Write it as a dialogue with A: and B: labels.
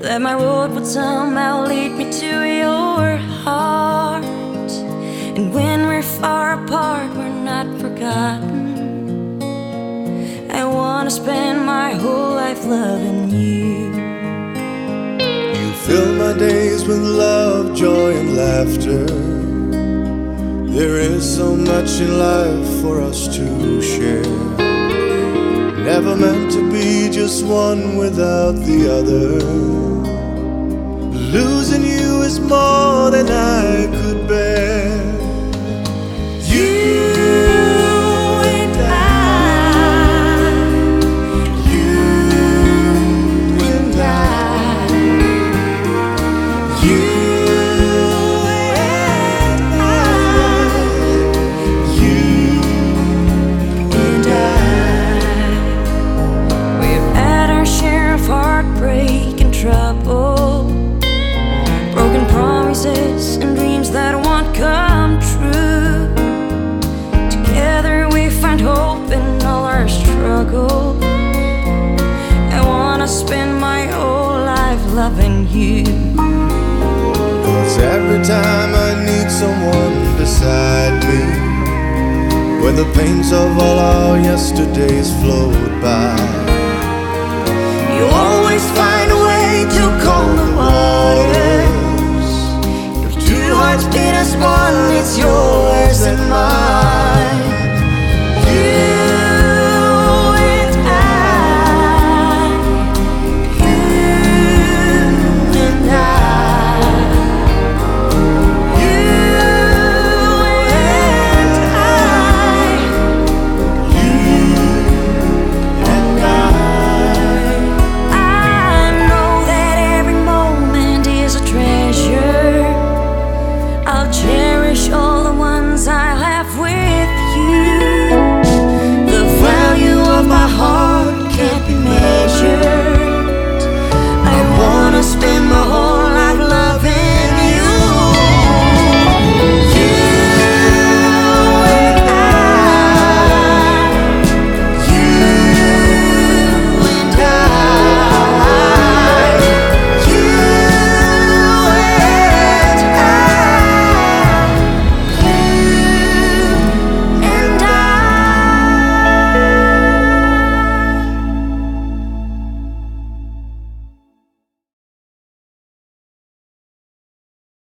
A: that my road would somehow lead me to your heart. And when we're far apart, we're not forgotten. I wanna spend my whole life loving you.
B: You fill my days with love, joy, and laughter. There is so much in life for us to share. Never meant to be just one without the other. Losing you is more than I could bear. You and I, you and I, you and I, you and I.
A: We've had our share of heartbreak and trouble, broken promises and dreams that won't come true. Together we find hope in all our struggle. I wanna spend my whole life loving you.
B: 'Cause every time I need someone beside me, when the pains of all our yesterdays float by, you always find